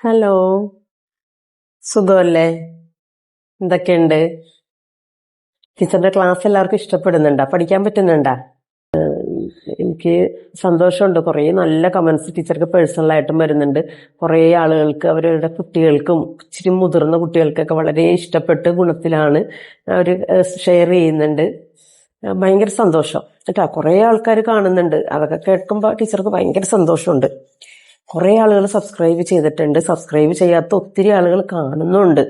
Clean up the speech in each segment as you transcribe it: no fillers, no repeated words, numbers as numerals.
Hello, സുഖമല്ലേ? എന്തൊക്കെയുണ്ട്? ടീച്ചറിന്റെ ക്ലാസ് എല്ലാവർക്കും ഇഷ്ടപ്പെടുന്നുണ്ടാ? പഠിക്കാൻ പറ്റുന്നുണ്ടാ? എനിക്ക് സന്തോഷമുണ്ട്. കുറേ നല്ല കമന്റ്സ് ടീച്ചർക്ക് പേഴ്സണലായിട്ടും വരുന്നുണ്ട്. കുറേ ആളുകൾക്ക് അവരുടെ കുട്ടികൾക്കും ഇച്ചിരി മുതിർന്ന കുട്ടികൾക്കൊക്കെ വളരെ ഇഷ്ടപ്പെട്ട ഗുണത്തിലാണ് അവർ ഷെയർ ചെയ്യുന്നുണ്ട്. ഭയങ്കര സന്തോഷം കേട്ടോ. കുറേ ആൾക്കാർ കാണുന്നുണ്ട്. അതൊക്കെ കേൾക്കുമ്പോൾ ടീച്ചർക്ക് ഭയങ്കര സന്തോഷമുണ്ട്. കുറേ ആളുകൾ സബ്സ്ക്രൈബ് ചെയ്തിട്ടുണ്ട്. സബ്സ്ക്രൈബ് ചെയ്യാത്ത ഒത്തിരി ആളുകൾ കാണുന്നുണ്ട്.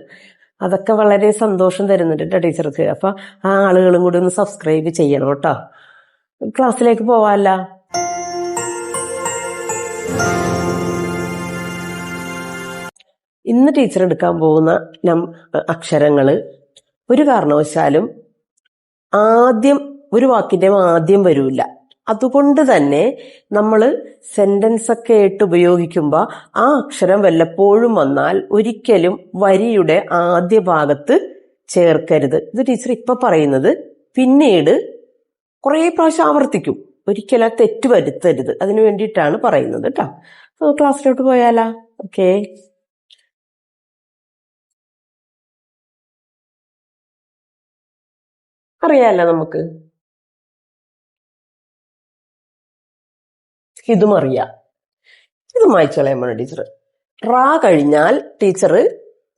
അതൊക്കെ വളരെ സന്തോഷം തരുന്നുണ്ട് കേട്ടോ ടീച്ചർക്ക്. അപ്പൊ ആ ആളുകളും കൂടി ഒന്ന് സബ്സ്ക്രൈബ് ചെയ്യണം കേട്ടോ. ക്ലാസ്സിലേക്ക് പോവാല്ല. ഇന്ന് ടീച്ചർ എടുക്കാൻ പോകുന്ന അക്ഷരങ്ങള് ഒരു കാരണവശാലും ഒരു വാക്കിന്റെ ആദ്യം വരൂല. അതുകൊണ്ട് തന്നെ നമ്മൾ സെന്റൻസ് ഒക്കെ ആയിട്ട് ഉപയോഗിക്കുമ്പോൾ ആ അക്ഷരം വല്ലപ്പോഴും വന്നാൽ ഒരിക്കലും വരിയുടെ ആദ്യ ഭാഗത്ത് ചേർക്കരുത്. ഇത് ടീച്ചർ ഇപ്പൊ പറയുന്നത് പിന്നീട് കുറെ പ്രാവശ്യം ആവർത്തിക്കും. ഒരിക്കലും ആ തെറ്റ് വരുത്തരുത്. അതിനു വേണ്ടിയിട്ടാണ് പറയുന്നത് കേട്ടോ. ക്ലാസ്സിലോട്ട് പോയാലാ? ഓക്കെ. അറിയാലോ നമുക്ക്. ഇതും അറിയാം. ഇതും വായിച്ചു കളയാൻ ടീച്ചർ. റാ കഴിഞ്ഞാൽ ടീച്ചർ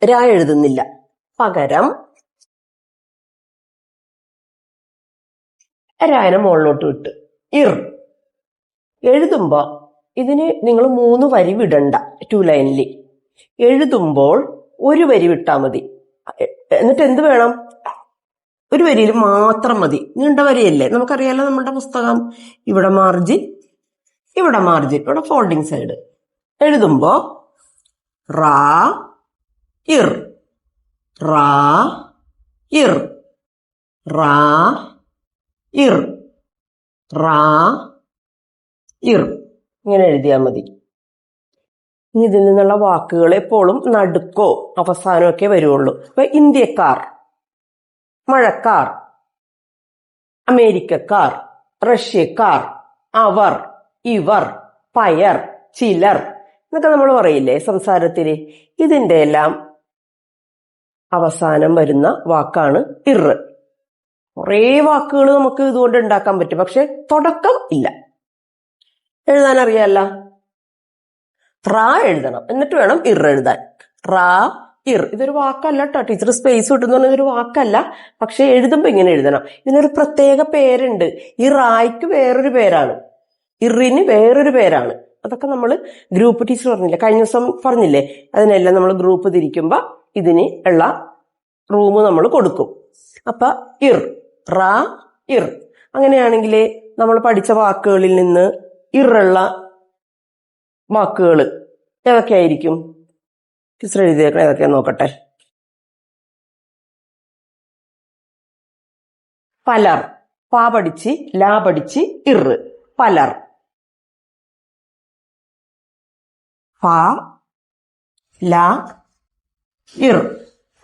രാ എഴുതുന്നില്ല. പകരം രായനെ മുകളിലോട്ട് വിട്ട് ഇർ എഴുതുമ്പോ ഇതിന് നിങ്ങൾ 3 വരി വിടണ്ട. 2 ലൈനിൽ എഴുതുമ്പോൾ 1 വരി വിട്ടാ മതി. എന്നിട്ട് എന്ത് വേണം? 1 വരിയിൽ മാത്രം മതി. നീണ്ട വരിയല്ലേ, നമുക്കറിയാലോ നമ്മുടെ പുസ്തകം. ഇവിടെ മാർജിൻ, ഇവിടെ മാർജിൻ, ഇവിടെ ഫോൾഡിംഗ് സൈഡ്. എഴുതുമ്പോ റാ ഇർ, റാ ഇർ, റാ ഇർ, റാ ഇർ, ഇങ്ങനെ എഴുതിയാൽ മതി. ഇതിൽ നിന്നുള്ള വാക്കുകൾ എപ്പോഴും നടുക്കോ അവസാനമോ ഒക്കെ വരുള്ളൂ. ഇപ്പൊ ഇന്ത്യക്കാർ, മഴക്കാർ, അമേരിക്കക്കാർ, റഷ്യക്കാർ, അവർ, ഇവർ, പയർ, ചിലർ എന്നൊക്കെ നമ്മൾ പറയില്ലേ സംസാരത്തില്. ഇതിന്റെ എല്ലാം അവസാനം വരുന്ന വാക്കാണ് ഇർ. കുറേ വാക്കുകൾ നമുക്ക് ഇതുകൊണ്ട് ഉണ്ടാക്കാൻ പറ്റും. പക്ഷെ തുടക്കം ഇല്ല. എഴുതാൻ അറിയാല്ല. റാ എഴുതണം, എന്നിട്ട് വേണം ഇർ എഴുതാൻ. റാ ഇർ ഇതൊരു വാക്കല്ല കേട്ടോ. ടീച്ചർ സ്പേസ് കിട്ടുന്ന ഇതൊരു വാക്കല്ല. പക്ഷെ എഴുതുമ്പോ ഇങ്ങനെ എഴുതണം. ഇതിനൊരു പ്രത്യേക പേരുണ്ട്. ഈ റായ്ക്ക് വേറൊരു പേരാണ്, ഇറിന് വേറൊരു പേരാണ്. അതൊക്കെ നമ്മൾ ഗ്രൂപ്പ് ടീച്ചർ പറഞ്ഞില്ലേ, കഴിഞ്ഞ ദിവസം പറഞ്ഞില്ലേ. അതിനെല്ലാം നമ്മൾ ഗ്രൂപ്പ് തിരിക്കുമ്പോ ഇതിന് ഉള്ള റൂം നമ്മൾ കൊടുക്കും. അപ്പൊ ഇർ, റാ ഇർ. അങ്ങനെയാണെങ്കിൽ നമ്മൾ പഠിച്ച വാക്കുകളിൽ നിന്ന് ഇറുള്ള വാക്കുകൾ ഏതൊക്കെയായിരിക്കും? ടീച്ചർ എഴുതിയേക്കണം. ഏതൊക്കെയാ നോക്കട്ടെ. പലർ, പാ പഠിച്ച് ലാ പഠിച്ച് ഇർ, പലർ. പ ലാ ഇർ,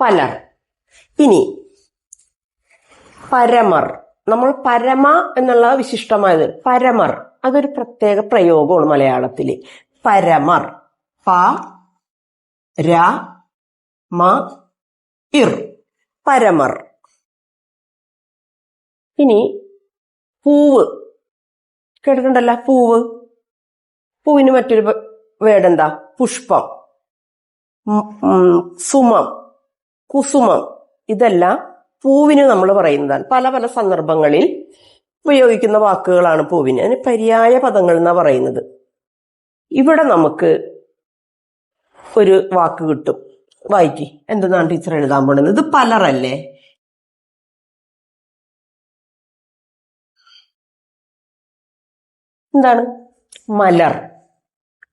പലർ. ഇനി പരമർ. നമ്മൾ പരമ എന്നുള്ള വിശിഷ്ടമായത് പരമർ, അതൊരു പ്രത്യേക പ്രയോഗമാണ് മലയാളത്തില്. പരമർ, പ ര മ ഇർ, പരമർ. ഇനി പൂവ് കേട്ടിട്ടുണ്ടല്ലോ. പൂവ്, പൂവിന് മറ്റൊരു വേർഡ് എന്താ? പുഷ്പം, സുമം, കുസുമം. ഇതെല്ലാം പൂവിന് നമ്മൾ പറയുന്നതാണ്. പല പല സന്ദർഭങ്ങളിൽ ഉപയോഗിക്കുന്ന വാക്കുകളാണ് പൂവിന്. അതിന് പര്യായ പദങ്ങൾ എന്നാ പറയുന്നത്. ഇവിടെ നമുക്ക് ഒരു വാക്ക് കിട്ടും. വായിക്കി. എന്തെന്നാണ് ടീച്ചർ എഴുതാൻ പോകുന്നത്? ഇത് പലറല്ലേ? എന്താണ്? മലർ,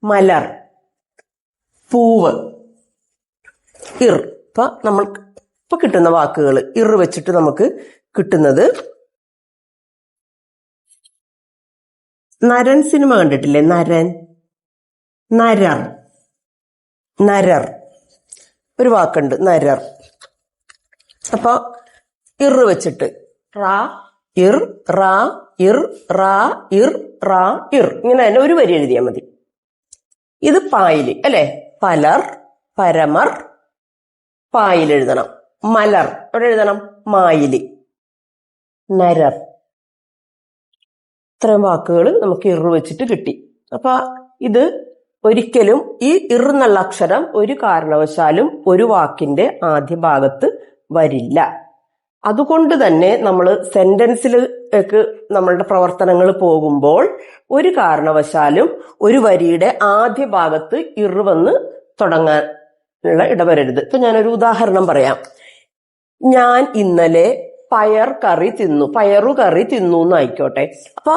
മലർ. പൂവ്, ഇർ. ഇപ്പൊ നമ്മൾക്ക് ഇപ്പൊ കിട്ടുന്ന വാക്കുകൾ ഇർ വെച്ചിട്ട് നമുക്ക് കിട്ടുന്നത്, നരൻ സിനിമ കണ്ടിട്ടില്ലേ? നരൻ, നരർ, നരർ. ഒരു വാക്കുണ്ട് നരർ. അപ്പൊ ഇർ വെച്ചിട്ട് റാ ഇർ, റാ ഇർ, റാ ഇർ, റാ ഇർ. ഇങ്ങനെ തന്നെ ഒരു വരി എഴുതിയാൽ മതി. ഇത് പായില് അല്ലെ? പലർ, പരമർ, പായിൽ എഴുതണം. മലർ ഇവിടെ എഴുതണം മായില്. നരർ. ഇത്രയും വാക്കുകൾ നമുക്ക് ഇറ് വെച്ചിട്ട് കിട്ടി. അപ്പൊ ഇത് ഒരിക്കലും ഈ ഇർ എന്നുള്ള അക്ഷരം ഒരു കാരണവശാലും ഒരു വാക്കിന്റെ ആദ്യ ഭാഗത്ത് വരില്ല. അതുകൊണ്ട് തന്നെ നമ്മൾ സെന്റൻസിലേക്ക് നമ്മളുടെ പ്രവർത്തനങ്ങൾ പോകുമ്പോൾ ഒരു കാരണവശാലും ഒരു വരിയുടെ ആദ്യ ഭാഗത്ത് ഇർ വന്ന് തുടങ്ങാനുള്ള ഇടവരരുത്. ഇപ്പൊ ഞാനൊരു ഉദാഹരണം പറയാം. ഞാൻ ഇന്നലെ പയർ കറി തിന്നു, പയറു കറി തിന്നു എന്നായിക്കോട്ടെ. അപ്പൊ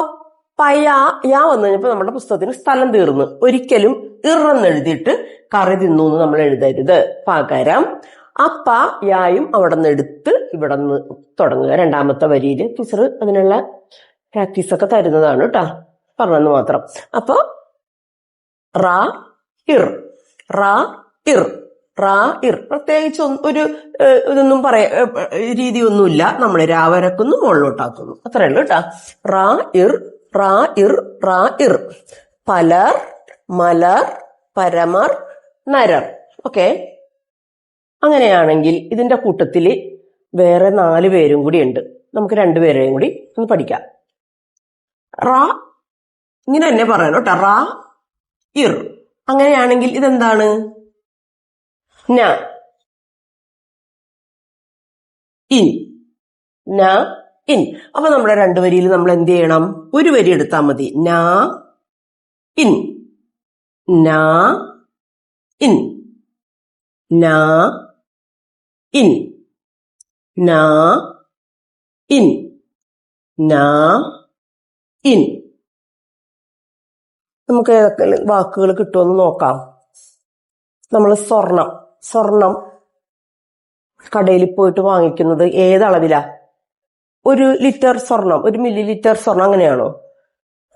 യാ വന്നു കഴിഞ്ഞപ്പോ നമ്മുടെ പുസ്തകത്തിന് സ്ഥലം തീർന്നു. ഒരിക്കലും ഇറന്ന് എഴുതിയിട്ട് കറി തിന്നു എന്ന് നമ്മൾ എഴുതരുത്. പകരം യായും അവിടെ നിന്ന് എടുത്ത് ഇവിടെ നിന്ന് തുടങ്ങുക. രണ്ടാമത്തെ വരിയിൽ ടീച്ചർ അതിനുള്ള പ്രാക്ടീസൊക്കെ തരുന്നതാണ് കേട്ടോ, പറഞ്ഞെന്ന് മാത്രം. അപ്പൊ റാ ഇർ, റാ ഇർ, റാ ഇർ. പ്രത്യേകിച്ച് ഒരു ഇതൊന്നും രീതിയൊന്നുമില്ല. നമ്മൾ രാവരക്കുന്നു മുകളിലോട്ടാക്കുന്നു, അത്രേ ഉള്ളൂ കേട്ടോ. റാ ഇർ, റാ ഇർ, റാ ഇർ. പലർ, മലർ, പരമർ, നരർ. ഓക്കെ. അങ്ങനെയാണെങ്കിൽ ഇതിന്റെ കൂട്ടത്തിൽ വേറെ 4 പേരും കൂടി ഉണ്ട്. നമുക്ക് 2 പേരെയും കൂടി ഒന്ന് പഠിക്കാം. റാ ഇങ്ങനെ തന്നെ പറയണം കേട്ടോ, റാ ഇർ. അങ്ങനെയാണെങ്കിൽ ഇതെന്താണ്? ന ഇൻ, ന ഇൻ. അപ്പൊ നമ്മുടെ 2 വരിയിൽ നമ്മൾ എന്ത് ചെയ്യണം? ഒരു വരി എടുത്താൽ മതി. നാ ഇൻ, നാ ഇൻ, നാ ഇൻ, നാ ഇൻ, നാ ഇൻ. നമുക്ക് ഏതൊക്കെ വാക്കുകൾ കിട്ടുമെന്ന് നോക്കാം. നമ്മൾ സ്വർണം കടയിൽ പോയിട്ട് വാങ്ങിക്കുന്നത് ഏതളവിലാ? 1 ലിറ്റർ സ്വർണം, 1 മില്ലി ലിറ്റർ സ്വർണം അങ്ങനെയാണോ?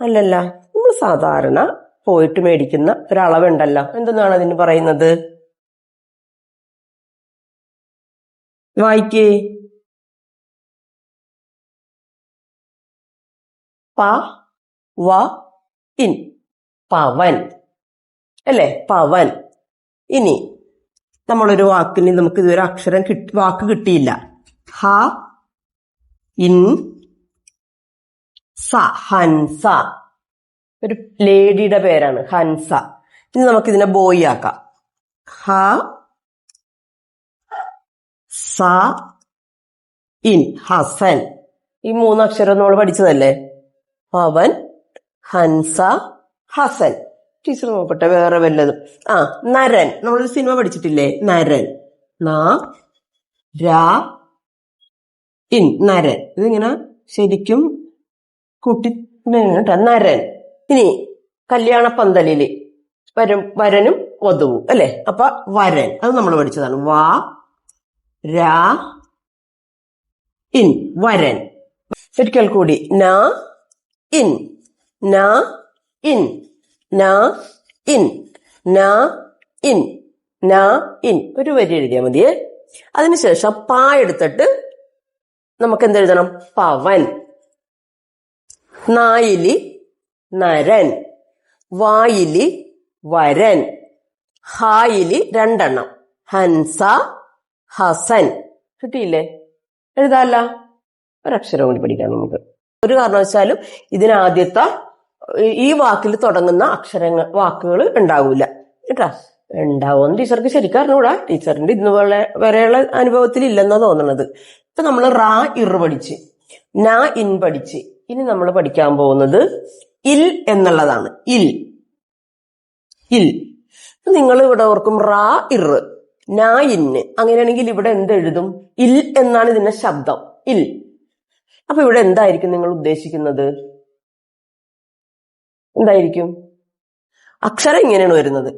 അല്ലല്ല. നമ്മൾ സാധാരണ പോയിട്ട് മേടിക്കുന്ന ഒരളവുണ്ടല്ലോ. എന്തെന്നാണ് അതിന് പറയുന്നത്? വായിക്കേ. പ വ ഇൻ, പവൻ അല്ലേ? പവൻ. ഇനി നമ്മളൊരു വാക്കിന് നമുക്ക് ഇതൊരു അക്ഷരം വാക്ക് കിട്ടിയില്ല. ഹ ഇൻ സ, ഹൻസ. ഒരു ലേഡിയുടെ പേരാണ് ഹൻസ. ഇനി നമുക്കിതിനെ ബോയ് ആക്കാം. ഹ സ ഇൻ, ഹസൻ. ഈ 3 അക്ഷരം നമ്മൾ പഠിച്ചതല്ലേ? പവൻ, ഹൻസ, ഹസൻ. ടീച്ചർ നോക്കട്ടെ വേറെ വല്ലതും. നരൻ. നമ്മളൊരു സിനിമ പഠിച്ചിട്ടില്ലേ? നരൻ. ന രാ ഇൻ, നരൻ. ഇതിങ്ങനെ ശരിക്കും കൂട്ടി കേട്ടോ, നരൻ. ഇനി കല്യാണ പന്തലില് വരനും വധുവും അല്ലെ? അപ്പൊ വരൻ, അത് നമ്മൾ പഠിച്ചതാണ്. വാ രാ ഇൻ, വരൻ. ഒരിക്കൽ കൂടി. ന ഇൻ, ന ഇൻ, ന ഇൻ, ന ഇൻ, ന ഇൻ. ഒരു വരി എഴുതിയാൽ മതിയേ. അതിനുശേഷം പാ എടുത്തിട്ട് നമുക്ക് എന്തെഴുതണം? പവൻ. നായിലി നരൻ, വായിലി വരൻ, ഹായിലി 2 എണ്ണം, ഹൻസ, ഹസൻ. കിട്ടിയില്ലേ? എഴുതാല്ല. ഒരക്ഷരം കൂടി പഠിക്കാം നമുക്ക്. ഒരു കാരണവശാലും ഇതിനാദ്യത്തെ ഈ വാക്കിൽ തുടങ്ങുന്ന വാക്കുകൾ ഉണ്ടാവൂല കേട്ടാ. ഉണ്ടാവുമെന്ന് ടീച്ചർക്ക് ശരിക്കും അറിഞ്ഞൂടാ. ടീച്ചറിന്റെ ഇന്ന് വരെയുള്ള അനുഭവത്തിൽ ഇല്ലെന്നാ തോന്നണത്. ഇപ്പൊ നമ്മൾ റാ ഇർ പഠിച്ച്, നാ ഇൻ പഠിച്ച്. ഇനി നമ്മൾ പഠിക്കാൻ പോകുന്നത് ഇൽ എന്നുള്ളതാണ്. ഇൽ, ഇൽ. നിങ്ങൾ ഇവിടെ ഓർക്കും റാ ഇർ, നാ ഇന്ന്. അങ്ങനെയാണെങ്കിൽ ഇവിടെ എന്തെഴുതും? ഇൽ എന്നാണ് ഇതിന്റെ ശബ്ദം, ഇൽ. അപ്പൊ ഇവിടെ എന്തായിരിക്കും നിങ്ങൾ ഉദ്ദേശിക്കുന്നത്? എന്തായിരിക്കും? അക്ഷരം ഇങ്ങനെയാണ് വരുന്നത്,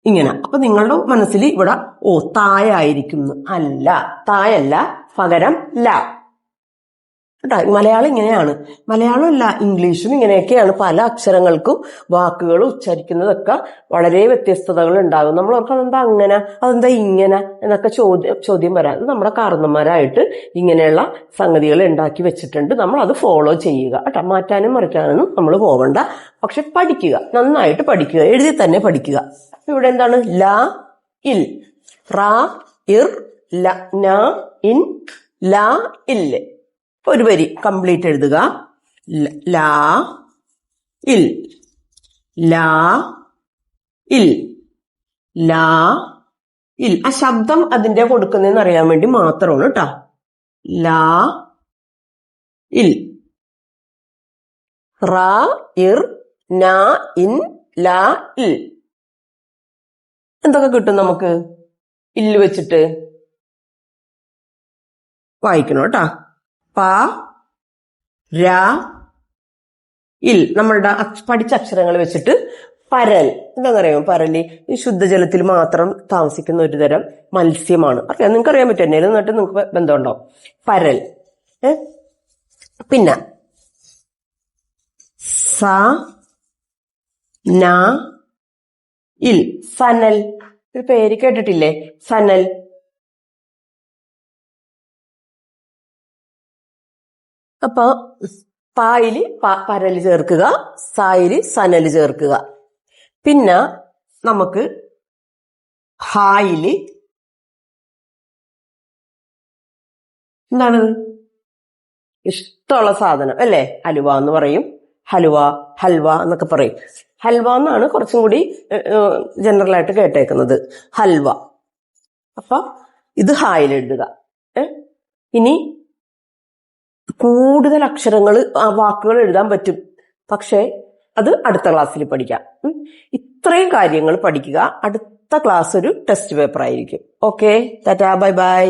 ഇങ്ങനെ. അപ്പൊ നിങ്ങളുടെ മനസ്സിൽ ഇവിടെ തായായിരിക്കും. അല്ല, തായല്ല, പകരം ല കേട്ടോ. മലയാളം ഇങ്ങനെയാണ്. മലയാളം അല്ല, ഇംഗ്ലീഷും ഇങ്ങനെയൊക്കെയാണ്. പല അക്ഷരങ്ങൾക്കും വാക്കുകൾ ഉച്ചരിക്കുന്നതൊക്കെ വളരെ വ്യത്യസ്തതകൾ ഉണ്ടാകും. നമ്മൾ ഓർക്കും അതെന്താ അങ്ങനെ, അതെന്താ ഇങ്ങനെ എന്നൊക്കെ ചോദ്യം വരാം. അത് നമ്മുടെ കാരണന്മാരായിട്ട് ഇങ്ങനെയുള്ള സംഗതികൾ ഉണ്ടാക്കി വെച്ചിട്ടുണ്ട്. നമ്മൾ അത് ഫോളോ ചെയ്യുക കേട്ടോ. മാറ്റാനും മറിക്കാനൊന്നും നമ്മൾ പോവണ്ട. പക്ഷെ പഠിക്കുക, നന്നായിട്ട് പഠിക്കുക, എഴുതി തന്നെ പഠിക്കുക. ഇവിടെ എന്താണ്? ല ഇൽ. റാ ഇർ ല ന ഇൻ ലാ ഇൽ. ഒരു വരി കംപ്ലീറ്റ് എഴുതുക. ലാ ഇൽ, ലാ ഇൽ, ലാ ഇൽ. ആ ശബ്ദം അതിന്റെ കൊടുക്കുന്നതെന്ന് അറിയാൻ വേണ്ടി മാത്രമാണ് കേട്ടോ. ലാ ഇൽ. റാ ഇർ ന ഇൻ ലാ ഇൽ. എന്തൊക്കെ കിട്ടും നമുക്ക് ഇല്ല് വെച്ചിട്ട്? വായിക്കണം കേട്ടാ. പ രാ ഇൽ. നമ്മളുടെ പഠിച്ച അക്ഷരങ്ങൾ വെച്ചിട്ട് പരൽ. എന്താണെന്നറിയാമോ? പരല് ഈ ശുദ്ധജലത്തിൽ മാത്രം താമസിക്കുന്ന ഒരു തരം മത്സ്യമാണ്. അറിയാം, നിങ്ങൾക്ക് അറിയാൻ പറ്റും. എന്നെ എന്നിട്ട് നിങ്ങൾക്ക് ബന്ധമുണ്ടാവും. പരൽ. പിന്നെ സ ന ഇൽ. സനൽ. ഒരു പേര് കേട്ടിട്ടില്ലേ? സനൽ. അപ്പൊ പായില് പരല് ചേർക്കുക, സായില് സനല് ചേർക്കുക. പിന്നെ നമുക്ക് ഹായില് എന്താണ്? ഇഷ്ടമുള്ള സാധനം അല്ലേ? ഹലുവ എന്ന് പറയും. ഹലുവ, ഹൽവ എന്നൊക്കെ പറയും. ഹൽവ എന്നാണ് കുറച്ചും കൂടി ജനറൽ ആയിട്ട് കേട്ടേക്കുന്നത്. ഹൽവ. അപ്പൊ ഇത് ഹായിൽ എഴുതുക. ഇനി കൂടുതൽ അക്ഷരങ്ങൾ, വാക്കുകൾ എഴുതാൻ പറ്റും. പക്ഷെ അത് അടുത്ത ക്ലാസ്സിൽ പഠിക്കാം. ഇത്രയും കാര്യങ്ങൾ പഠിക്കുക. അടുത്ത ക്ലാസ് ഒരു ടെസ്റ്റ് പേപ്പർ ആയിരിക്കും. Okay, Tata, bye bye.